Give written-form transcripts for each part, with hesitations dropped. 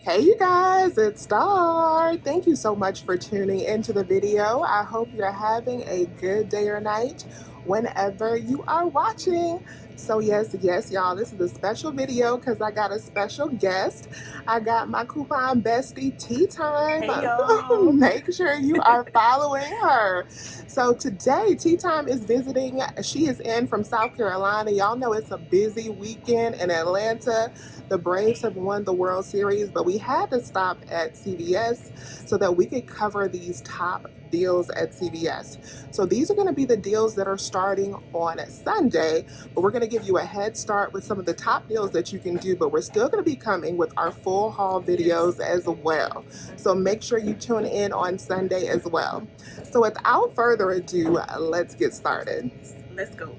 Hey you guys, it's Star. Thank you so much for tuning into the video. I hope you're having a good day or night whenever you are watching. So yes, y'all, this is a special video because I got a special guest. I got my coupon bestie Tea Time. Hey y'all. Make sure you are following her. So today, Tea Time is visiting. She is in from South Carolina. Y'all know it's a busy weekend in Atlanta. The Braves have won the World Series, but we had to stop at CVS so that we could cover these top deals at CVS. So these are going to be the deals that are starting on Sunday, but we're going to give you a head start with some of the top deals that you can do, but we're still going to be coming with our full haul videos as well. So make sure you tune in on Sunday as well. So without further ado, let's get started. Let's go.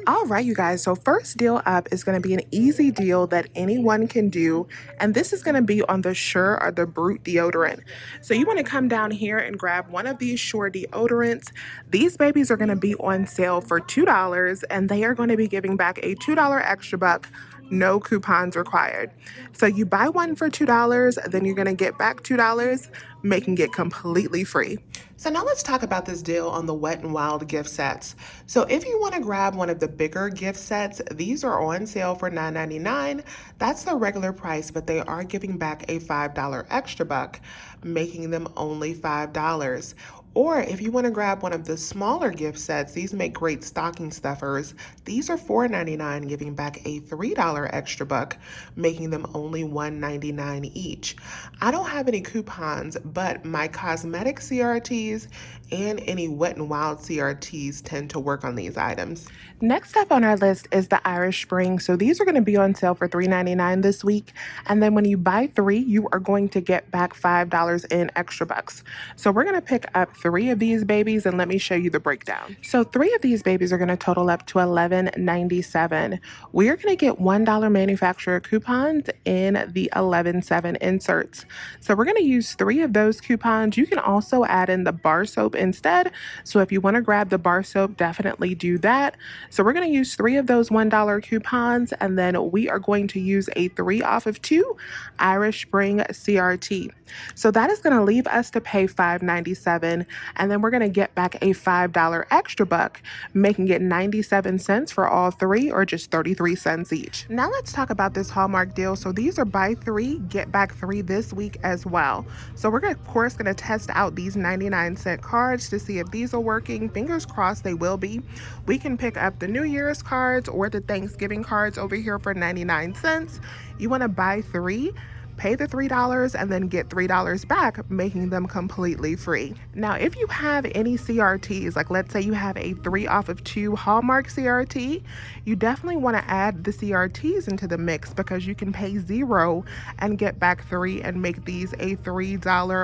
All right, you guys. So first deal up is going to be an easy deal that anyone can do. And this is going to be on the Sure or the Brute deodorant. So you want to come down here and grab one of these Sure deodorants. These babies are going to be on sale for $2 and they are going to be giving back a $2 extra buck. No coupons required. So you buy one for $2, then you're going to get back $2, making it completely free. So now let's talk about this deal on the Wet n Wild gift sets. So if you want to grab one of the bigger gift sets, these are on sale for $9.99. That's the regular price, but they are giving back a $5 extra buck, making them only $5. Or if you want to grab one of the smaller gift sets, these make great stocking stuffers. These are $4.99, giving back a $3 extra buck, making them only $1.99 each. I don't have any coupons, but my cosmetic CRTs and any Wet n Wild CRTs tend to work on these items. Next up on our list is the Irish Spring. So these are going to be on sale for $3.99 this week. And then when you buy three, you are going to get back $5 in extra bucks. So we're going to pick up three of these babies and let me show you the breakdown. So three of these babies are going to total up to $11.97. We are going to get $1 manufacturer coupons in the 11.7 inserts. So we're going to use three of those coupons. You can also add in the bar soap instead. So if you want to grab the bar soap, definitely do that. So we're going to use three of those $1 coupons, and then we are going to use a 3 off of 2 Irish Spring CRT. So that is going to leave us to pay $5.97, and then we're going to get back a $5 extra buck, making it 97 cents for all three, or just 33 cents each. Now let's talk about this Hallmark deal. So these are buy three, get back three this week as well. So we're of course going to test out these 99-cent cards to see if these are working. Fingers crossed they will be. We can pick up the New Year's cards or the Thanksgiving cards over here for 99 cents. You want to buy three, pay the $3 and then get $3 back, making them completely free. Now, if you have any CRTs, like let's say you have a 3 off of 2 Hallmark CRT, you definitely want to add the CRTs into the mix because you can pay $0 and get back 3 and make these a $3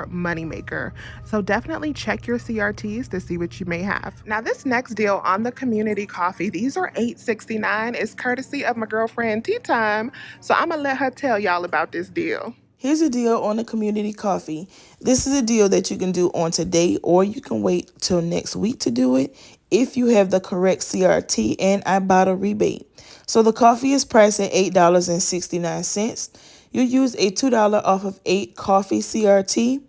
moneymaker. So definitely check your CRTs to see what you may have. Now, this next deal on the community coffee, these are $8.69. It's courtesy of my girlfriend Tea Time. So I'm gonna let her tell y'all about this deal. Here's a deal on the community coffee. This is a deal that you can do on today, or you can wait till next week to do it if you have the correct CRT and Ibotta rebate. So the coffee is priced at $8.69. You'll use a $2 off of 8 coffee CRT.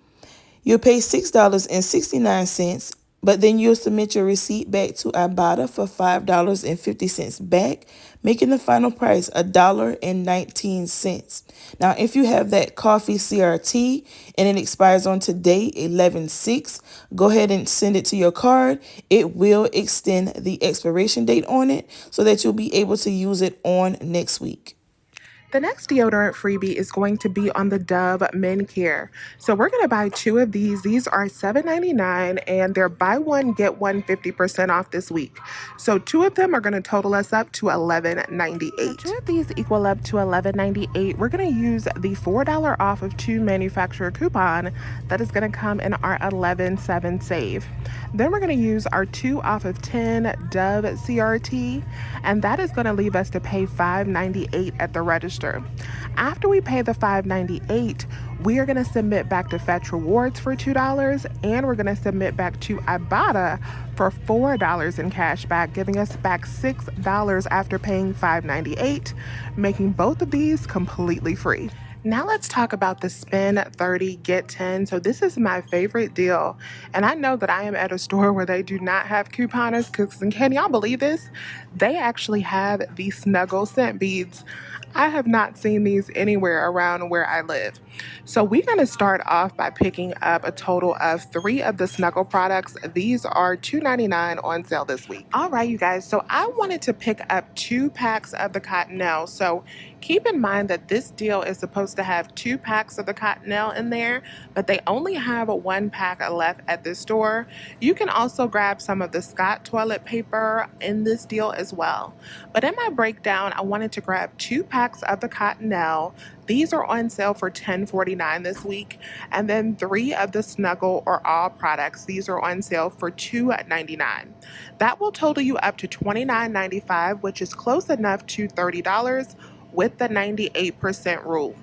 You'll pay $6.69, but then you'll submit your receipt back to Ibotta for $5.50 back, making the final price $1.19. Now, if you have that coffee CRT and it expires on today, 11/6, go ahead and send it to your card. It will extend the expiration date on it so that you'll be able to use it on next week. The next deodorant freebie is going to be on the Dove Men Care. So we're going to buy two of these. These are $7.99 and they're buy one, get one 50% off this week. So two of them are going to total us up to $11.98. Two of these equal up to $11.98. We're going to use the $4 off of 2 manufacturer coupon that is going to come in our 11.7 save. Then we're going to use our 2 off of 10 Dove CRT, and that is going to leave us to pay $5.98 at the register. After we pay the $5.98, we are going to submit back to Fetch Rewards for $2, and we're going to submit back to Ibotta for $4 in cash back, giving us back $6 after paying $5.98, making both of these completely free. Now let's talk about the spend 30, get 10. So this is my favorite deal. And I know that I am at a store where they do not have couponers because can y'all believe this? They actually have the Snuggle scent beads. I have not seen these anywhere around where I live. So we're going to start off by picking up a total of 3 of the Snuggle products. These are $2.99 on sale this week. All right, you guys. So I wanted to pick up 2 packs of the Cottonelle. So keep in mind that this deal is supposed to have 2 packs of the Cottonelle in there, but they only have 1 pack left at this store. You can also grab some of the Scott toilet paper in this deal as well. But in my breakdown, I wanted to grab 2 packs of the Cottonelle. These are on sale for $10.49 this week. And then 3 of the Snuggle or All products. These are on sale for $2.99. That will total you up to $29.95, which is close enough to $30 with the 98% rule.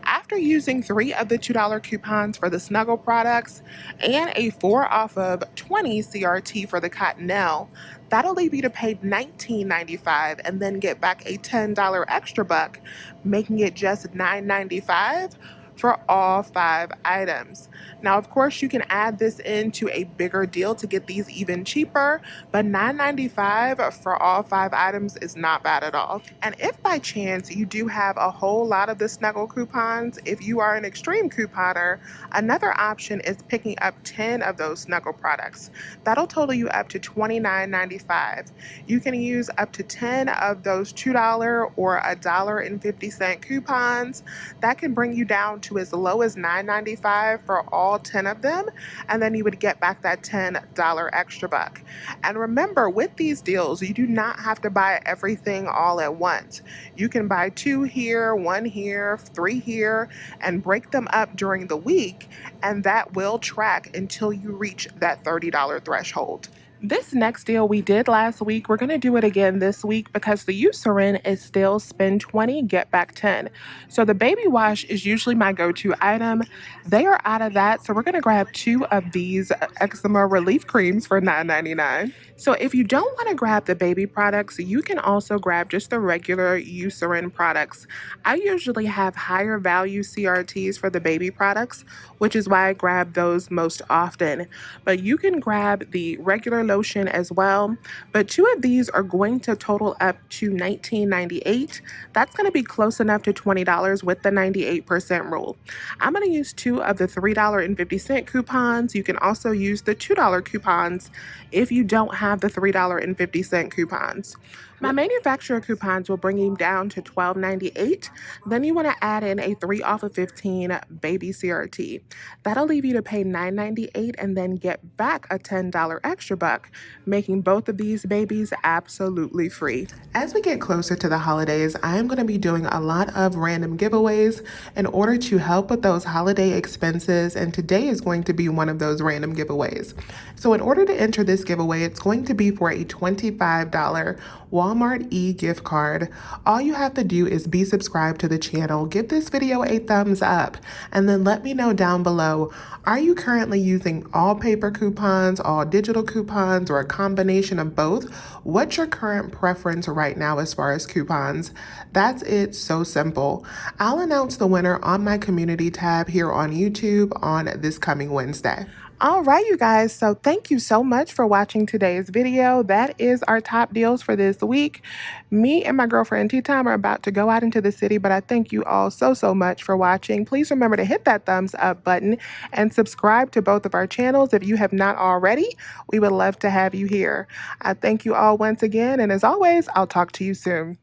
After using 3 of the $2 coupons for the Snuggle products and a 4 off of 20 CRT for the Cottonelle, that'll leave you to pay $19.95 and then get back a $10 extra buck, making it just $9.95 for all 5 items. Now, of course, you can add this into a bigger deal to get these even cheaper, but $9.95 for all 5 items is not bad at all. And if by chance you do have a whole lot of the Snuggle coupons, if you are an extreme couponer, another option is picking up 10 of those Snuggle products. That'll total you up to $29.95. You can use up to 10 of those $2 or $1.50 coupons. That can bring you down to as low as $9.95 for all 10 of them, and then you would get back that $10 extra buck. And remember, with these deals, you do not have to buy everything all at once. You can buy 2 here, 1 here, 3 here, and break them up during the week, and that will track until you reach that $30 threshold. This next deal we did last week, we're going to do it again this week because the Eucerin is still spend 20, get back 10. So the baby wash is usually my go-to item. They are out of that, so we're going to grab 2 of these eczema relief creams for $9.99. So if you don't want to grab the baby products, you can also grab just the regular Eucerin products. I usually have higher value CRTs for the baby products, which is why I grab those most often. But you can grab the regular lotion as well. But 2 of these are going to total up to $19.98. That's going to be close enough to $20 with the 98% rule. I'm going to use 2 of the $3.50 coupons. You can also use the $2 coupons if you don't have the $3.50 coupons. My manufacturer coupons will bring you down to $12.98. Then you want to add in a 3 off of 15 baby CRT. That'll leave you to pay $9.98 and then get back a $10 extra buck, making both of these babies absolutely free. As we get closer to the holidays, I am going to be doing a lot of random giveaways in order to help with those holiday expenses, and today is going to be one of those random giveaways. So in order to enter this giveaway, it's going to be for a $25 Walmart e-gift card. All you have to do is be subscribed to the channel, give this video a thumbs up, and then let me know down below, are you currently using all paper coupons, all digital coupons, or a combination of both? What's your current preference right now as far as coupons? That's it, so simple. I'll announce the winner on my community tab here on YouTube on this coming Wednesday. All right, you guys. So thank you so much for watching today's video. That is our top deals for this week. Me and my girlfriend Tea Time are about to go out into the city, but I thank you all so much for watching. Please remember to hit that thumbs up button and subscribe to both of our channels if you have not already. We would love to have you here. I thank you all once again, and as always, I'll talk to you soon.